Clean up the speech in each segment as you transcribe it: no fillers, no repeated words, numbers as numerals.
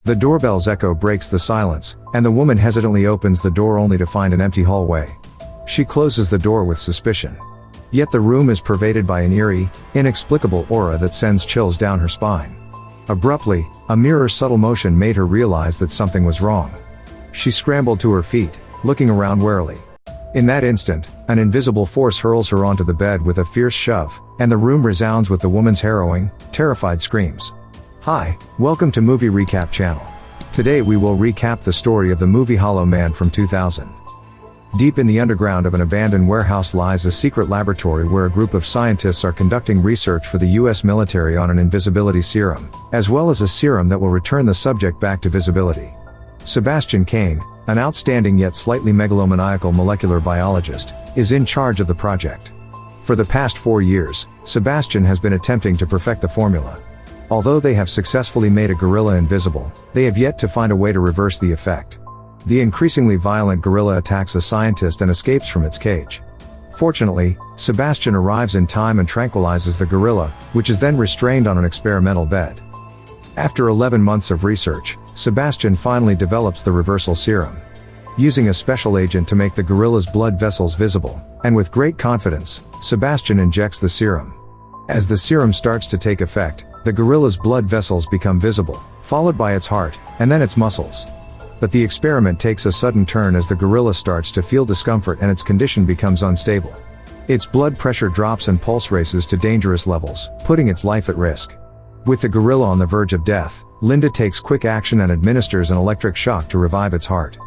The doorbell's echo breaks the silence, and the woman hesitantly opens the door only to find an empty hallway. She closes the door with suspicion. Yet the room is pervaded by an eerie, inexplicable aura that sends chills down her spine. Abruptly, a mirror's subtle motion made her realize that something was wrong. She scrambled to her feet, looking around warily. In that instant, an invisible force hurls her onto the bed with a fierce shove, and the room resounds with the woman's harrowing, terrified screams. Hi, welcome to Movie Recap Channel. Today we will recap the story of the movie Hollow Man from 2000. Deep in the underground of an abandoned warehouse lies a secret laboratory where a group of scientists are conducting research for the US military on an invisibility serum, as well as a serum that will return the subject back to visibility. Sebastian Kane, an outstanding yet slightly megalomaniacal molecular biologist, is in charge of the project. For the past 4 years, Sebastian has been attempting to perfect the formula. Although they have successfully made a gorilla invisible, they have yet to find a way to reverse the effect. The increasingly violent gorilla attacks a scientist and escapes from its cage. Fortunately, Sebastian arrives in time and tranquilizes the gorilla, which is then restrained on an experimental bed. After 11 months of research, Sebastian finally develops the reversal serum. Using a special agent to make the gorilla's blood vessels visible, and with great confidence, Sebastian injects the serum. As the serum starts to take effect, the gorilla's blood vessels become visible, followed by its heart, and then its muscles. But the experiment takes a sudden turn as the gorilla starts to feel discomfort and its condition becomes unstable. Its blood pressure drops and pulse races to dangerous levels, putting its life at risk. With the gorilla on the verge of death, Linda takes quick action and administers an electric shock to revive its heart.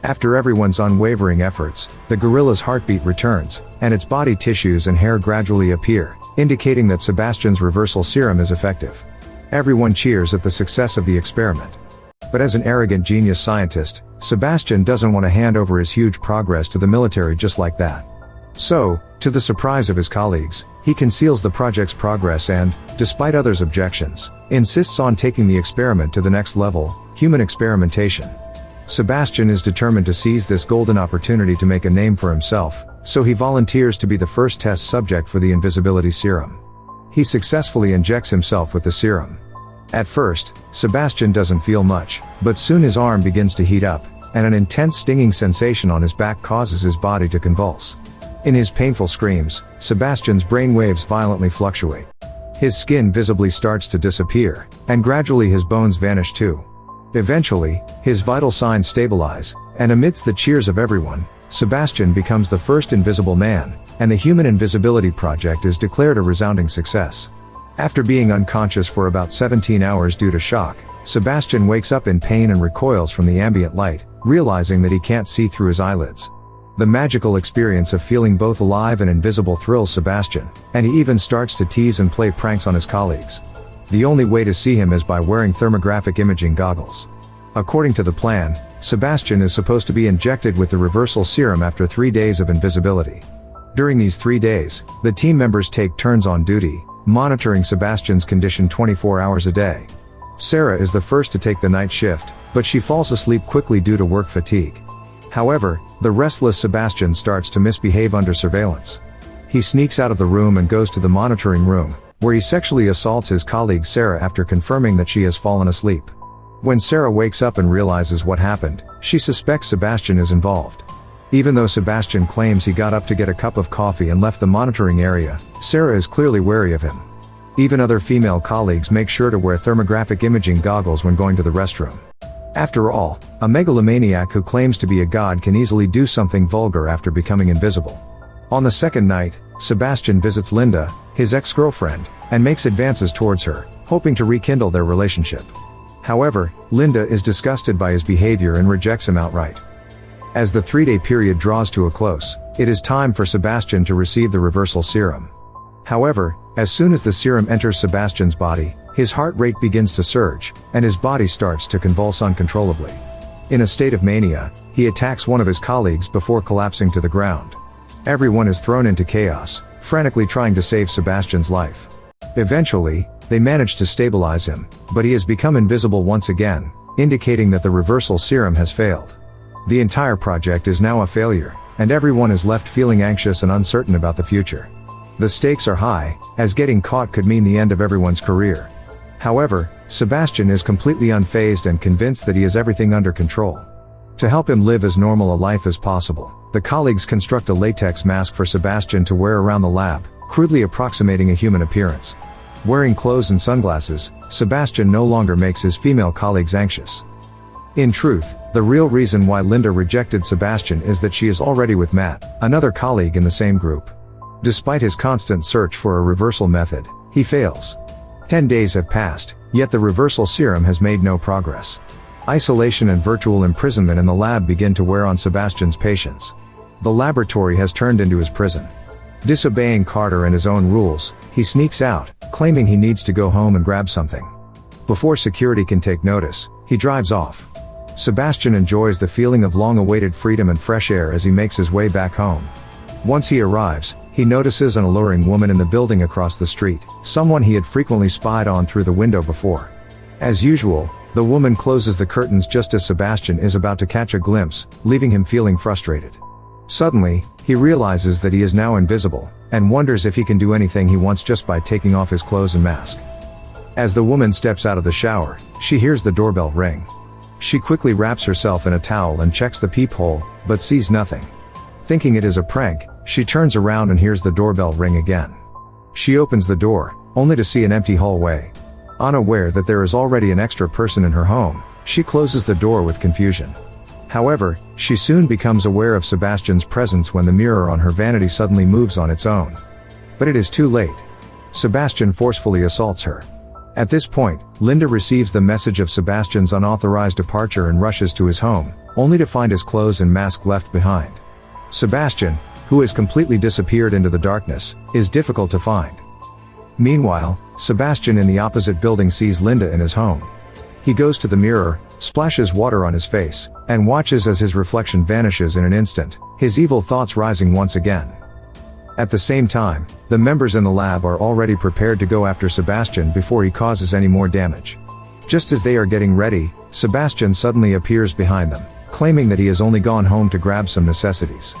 After everyone's unwavering efforts, the gorilla's heartbeat returns, and its body tissues and hair gradually appear, indicating that Sebastian's reversal serum is effective. Everyone cheers at the success of the experiment. But as an arrogant genius scientist, Sebastian doesn't want to hand over his huge progress to the military just like that. So, to the surprise of his colleagues, he conceals the project's progress and, despite others' objections, insists on taking the experiment to the next level, human experimentation. Sebastian is determined to seize this golden opportunity to make a name for himself, so he volunteers to be the first test subject for the invisibility serum. He successfully injects himself with the serum. At first, Sebastian doesn't feel much, but soon his arm begins to heat up, and an intense stinging sensation on his back causes his body to convulse. In his painful screams, Sebastian's brain waves violently fluctuate. His skin visibly starts to disappear, and gradually his bones vanish too. Eventually, his vital signs stabilize, and amidst the cheers of everyone, Sebastian becomes the first invisible man, and the Human Invisibility Project is declared a resounding success. After being unconscious for about 17 hours due to shock, Sebastian wakes up in pain and recoils from the ambient light, realizing that he can't see through his eyelids. The magical experience of feeling both alive and invisible thrills Sebastian, and he even starts to tease and play pranks on his colleagues. The only way to see him is by wearing thermographic imaging goggles. According to the plan, Sebastian is supposed to be injected with the reversal serum after 3 days of invisibility. During these 3 days, the team members take turns on duty, monitoring Sebastian's condition 24 hours a day. Sarah is the first to take the night shift, but she falls asleep quickly due to work fatigue. However, the restless Sebastian starts to misbehave under surveillance. He sneaks out of the room and goes to the monitoring room, where he sexually assaults his colleague Sarah after confirming that she has fallen asleep. When Sarah wakes up and realizes what happened, she suspects Sebastian is involved. Even though Sebastian claims he got up to get a cup of coffee and left the monitoring area, Sarah is clearly wary of him. Even other female colleagues make sure to wear thermographic imaging goggles when going to the restroom. After all, a megalomaniac who claims to be a god can easily do something vulgar after becoming invisible. On the second night, Sebastian visits Linda, his ex-girlfriend, and makes advances towards her, hoping to rekindle their relationship. However, Linda is disgusted by his behavior and rejects him outright. As the 3-day period draws to a close, it is time for Sebastian to receive the reversal serum. However, as soon as the serum enters Sebastian's body, his heart rate begins to surge, and his body starts to convulse uncontrollably. In a state of mania, he attacks one of his colleagues before collapsing to the ground. Everyone is thrown into chaos, frantically trying to save Sebastian's life. Eventually, they manage to stabilize him, but he has become invisible once again, indicating that the reversal serum has failed. The entire project is now a failure, and everyone is left feeling anxious and uncertain about the future. The stakes are high, as getting caught could mean the end of everyone's career. However, Sebastian is completely unfazed and convinced that he has everything under control. To help him live as normal a life as possible, the colleagues construct a latex mask for Sebastian to wear around the lab, crudely approximating a human appearance. Wearing clothes and sunglasses, Sebastian no longer makes his female colleagues anxious. In truth, the real reason why Linda rejected Sebastian is that she is already with Matt, another colleague in the same group. Despite his constant search for a reversal method, he fails. 10 days have passed, yet the reversal serum has made no progress. Isolation and virtual imprisonment in the lab begin to wear on Sebastian's patience. The laboratory has turned into his prison. Disobeying Carter and his own rules, he sneaks out, claiming he needs to go home and grab something. Before security can take notice, he drives off. Sebastian enjoys the feeling of long-awaited freedom and fresh air as he makes his way back home. Once he arrives, he notices an alluring woman in the building across the street, someone he had frequently spied on through the window before. As usual, the woman closes the curtains just as Sebastian is about to catch a glimpse, leaving him feeling frustrated. Suddenly, he realizes that he is now invisible, and wonders if he can do anything he wants just by taking off his clothes and mask. As the woman steps out of the shower, she hears the doorbell ring. She quickly wraps herself in a towel and checks the peephole, but sees nothing. Thinking it is a prank, she turns around and hears the doorbell ring again. She opens the door, only to see an empty hallway. Unaware that there is already an extra person in her home, she closes the door with confusion. However, she soon becomes aware of Sebastian's presence when the mirror on her vanity suddenly moves on its own. But it is too late. Sebastian forcefully assaults her. At this point, Linda receives the message of Sebastian's unauthorized departure and rushes to his home, only to find his clothes and mask left behind. Sebastian, who has completely disappeared into the darkness, is difficult to find. Meanwhile, Sebastian in the opposite building sees Linda in his home. He goes to the mirror, splashes water on his face, and watches as his reflection vanishes in an instant, his evil thoughts rising once again. At the same time, the members in the lab are already prepared to go after Sebastian before he causes any more damage. Just as they are getting ready, Sebastian suddenly appears behind them, claiming that he has only gone home to grab some necessities.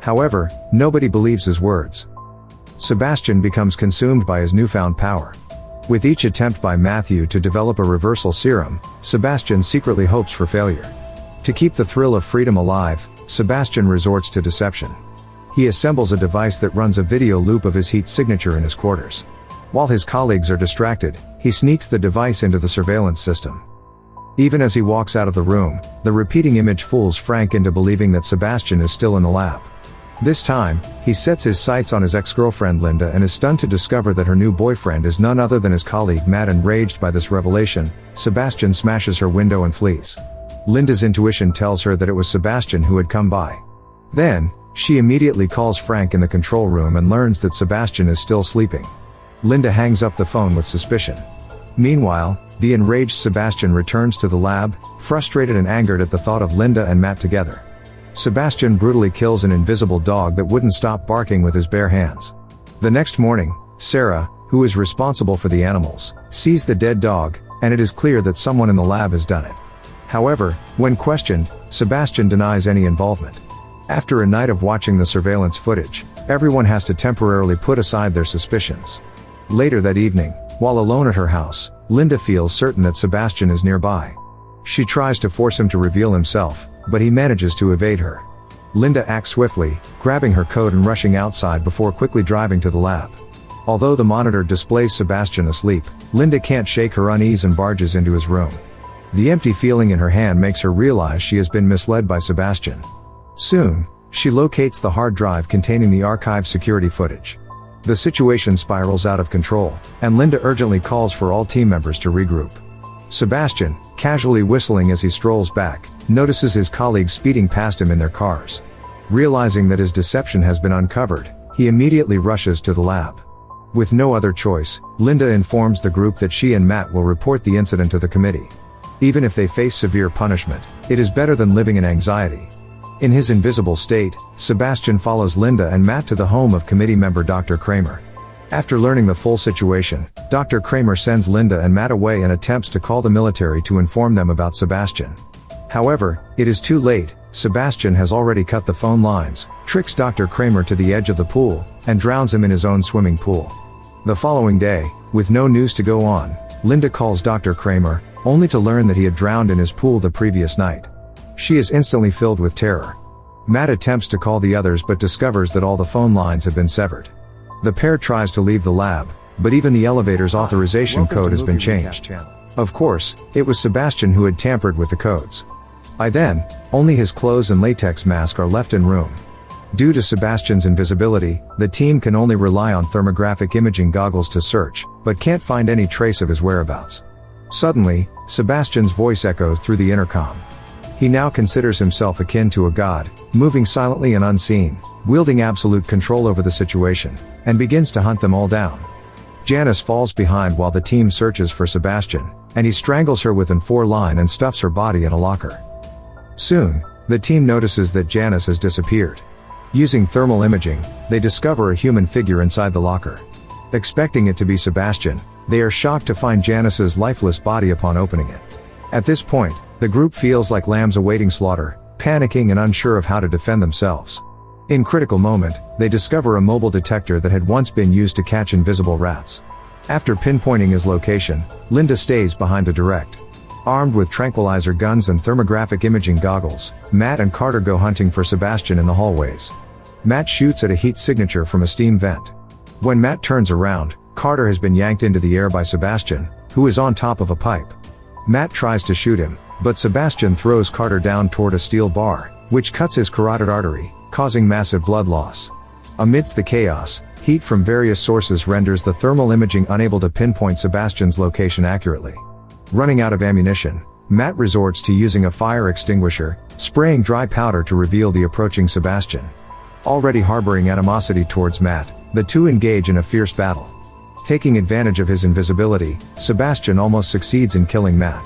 However, nobody believes his words. Sebastian becomes consumed by his newfound power. With each attempt by Matthew to develop a reversal serum, Sebastian secretly hopes for failure. To keep the thrill of freedom alive, Sebastian resorts to deception. He assembles a device that runs a video loop of his heat signature in his quarters. While his colleagues are distracted, he sneaks the device into the surveillance system. Even as he walks out of the room, the repeating image fools Frank into believing that Sebastian is still in the lab. This time, he sets his sights on his ex-girlfriend Linda and is stunned to discover that her new boyfriend is none other than his colleague Matt. Enraged by this revelation, Sebastian smashes her window and flees. Linda's intuition tells her that it was Sebastian who had come by. Then, she immediately calls Frank in the control room and learns that Sebastian is still sleeping. Linda hangs up the phone with suspicion. Meanwhile, the enraged Sebastian returns to the lab, frustrated and angered at the thought of Linda and Matt together. Sebastian brutally kills an invisible dog that wouldn't stop barking with his bare hands. The next morning, Sarah, who is responsible for the animals, sees the dead dog, and it is clear that someone in the lab has done it. However, when questioned, Sebastian denies any involvement. After a night of watching the surveillance footage, everyone has to temporarily put aside their suspicions. Later that evening, while alone at her house, Linda feels certain that Sebastian is nearby. She tries to force him to reveal himself, but he manages to evade her. Linda acts swiftly, grabbing her coat and rushing outside before quickly driving to the lab. Although the monitor displays Sebastian asleep, Linda can't shake her unease and barges into his room. The empty feeling in her hand makes her realize she has been misled by Sebastian. Soon, she locates the hard drive containing the archive security footage. The situation spirals out of control, and Linda urgently calls for all team members to regroup. Sebastian, casually whistling as he strolls back, notices his colleagues speeding past him in their cars. Realizing that his deception has been uncovered, he immediately rushes to the lab. With no other choice, Linda informs the group that she and Matt will report the incident to the committee. Even if they face severe punishment, it is better than living in anxiety. In his invisible state, Sebastian follows Linda and Matt to the home of committee member Dr. Kramer. After learning the full situation, Dr. Kramer sends Linda and Matt away and attempts to call the military to inform them about Sebastian. However, it is too late. Sebastian has already cut the phone lines, tricks Dr. Kramer to the edge of the pool, and drowns him in his own swimming pool. The following day, with no news to go on, Linda calls Dr. Kramer, only to learn that he had drowned in his pool the previous night. She is instantly filled with terror. Matt attempts to call the others but discovers that all the phone lines have been severed. The pair tries to leave the lab, but even the elevator's authorization code has been changed. Of course, it was Sebastian who had tampered with the codes. By then, only his clothes and latex mask are left in room. Due to Sebastian's invisibility, the team can only rely on thermographic imaging goggles to search, but can't find any trace of his whereabouts. Suddenly, Sebastian's voice echoes through the intercom. He now considers himself akin to a god, moving silently and unseen, wielding absolute control over the situation, and begins to hunt them all down. Janice falls behind while the team searches for Sebastian, and he strangles her with an A4 line and stuffs her body in a locker. Soon, the team notices that Janice has disappeared. Using thermal imaging, they discover a human figure inside the locker. Expecting it to be Sebastian, they are shocked to find Janice's lifeless body upon opening it. At this point, the group feels like lambs awaiting slaughter, panicking and unsure of how to defend themselves. In critical moment, they discover a mobile detector that had once been used to catch invisible rats. After pinpointing his location, Linda stays behind to direct. Armed with tranquilizer guns and thermographic imaging goggles, Matt and Carter go hunting for Sebastian in the hallways. Matt shoots at a heat signature from a steam vent. When Matt turns around, Carter has been yanked into the air by Sebastian, who is on top of a pipe. Matt tries to shoot him, but Sebastian throws Carter down toward a steel bar, which cuts his carotid artery, causing massive blood loss. Amidst the chaos, heat from various sources renders the thermal imaging unable to pinpoint Sebastian's location accurately. Running out of ammunition, Matt resorts to using a fire extinguisher, spraying dry powder to reveal the approaching Sebastian. Already harboring animosity towards Matt, the two engage in a fierce battle. Taking advantage of his invisibility, Sebastian almost succeeds in killing Matt.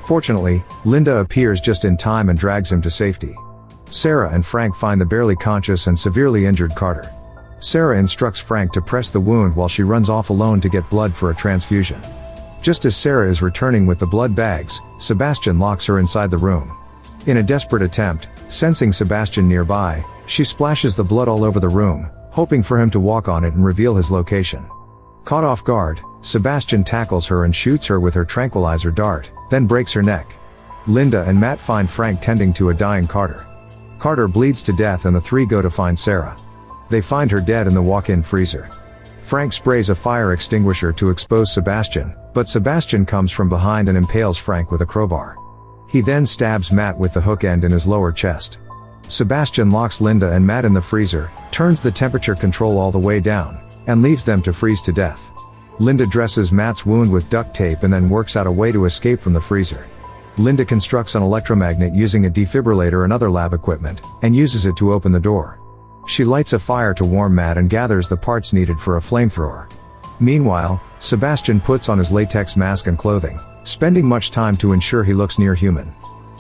Fortunately, Linda appears just in time and drags him to safety. Sarah and Frank find the barely conscious and severely injured Carter. Sarah instructs Frank to press the wound while she runs off alone to get blood for a transfusion. Just as Sarah is returning with the blood bags, Sebastian locks her inside the room. In a desperate attempt, sensing Sebastian nearby, she splashes the blood all over the room, hoping for him to walk on it and reveal his location. Caught off guard, Sebastian tackles her and shoots her with her tranquilizer dart, then breaks her neck. Linda and Matt find Frank tending to a dying Carter. Carter bleeds to death and the three go to find Sarah. They find her dead in the walk-in freezer. Frank sprays a fire extinguisher to expose Sebastian, but Sebastian comes from behind and impales Frank with a crowbar. He then stabs Matt with the hook end in his lower chest. Sebastian locks Linda and Matt in the freezer, turns the temperature control all the way down, and leaves them to freeze to death. Linda dresses Matt's wound with duct tape and then works out a way to escape from the freezer. Linda constructs an electromagnet using a defibrillator and other lab equipment, and uses it to open the door. She lights a fire to warm Matt and gathers the parts needed for a flamethrower. Meanwhile, Sebastian puts on his latex mask and clothing, spending much time to ensure he looks near human.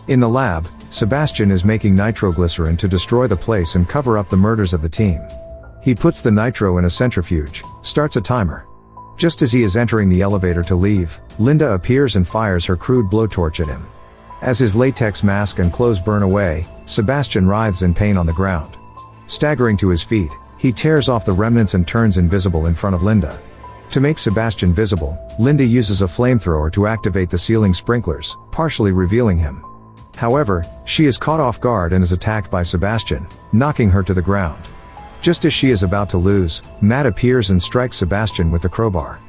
In the lab, Sebastian is making nitroglycerin to destroy the place and cover up the murders of the team. He puts the nitro in a centrifuge, starts a timer. Just as he is entering the elevator to leave, Linda appears and fires her crude blowtorch at him. As his latex mask and clothes burn away, Sebastian writhes in pain on the ground. Staggering to his feet, he tears off the remnants and turns invisible in front of Linda. To make Sebastian visible, Linda uses a flamethrower to activate the ceiling sprinklers, partially revealing him. However, she is caught off guard and is attacked by Sebastian, knocking her to the ground. Just as she is about to lose, Matt appears and strikes Sebastian with the crowbar.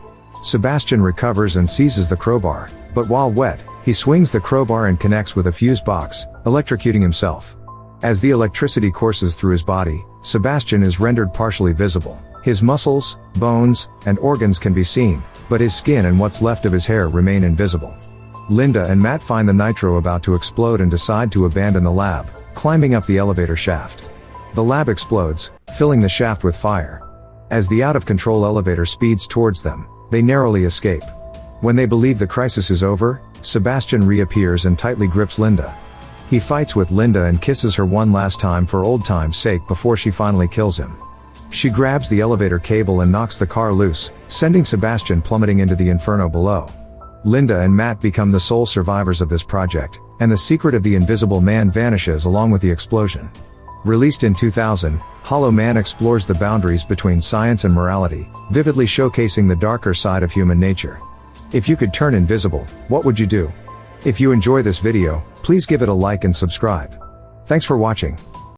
Sebastian recovers and seizes the crowbar, but while wet, he swings the crowbar and connects with a fuse box, electrocuting himself. As the electricity courses through his body, Sebastian is rendered partially visible. His muscles, bones, and organs can be seen, but his skin and what's left of his hair remain invisible. Linda and Matt find the nitro about to explode and decide to abandon the lab, climbing up the elevator shaft. The lab explodes, filling the shaft with fire. As the out-of-control elevator speeds towards them, they narrowly escape. When they believe the crisis is over, Sebastian reappears and tightly grips Linda. He fights with Linda and kisses her one last time for old time's sake before she finally kills him. She grabs the elevator cable and knocks the car loose, sending Sebastian plummeting into the inferno below. Linda and Matt become the sole survivors of this project, and the secret of the Invisible Man vanishes along with the explosion. Released in 2000, Hollow Man explores the boundaries between science and morality, vividly showcasing the darker side of human nature. If you could turn invisible, what would you do? If you enjoy this video, please give it a like and subscribe. Thanks for watching.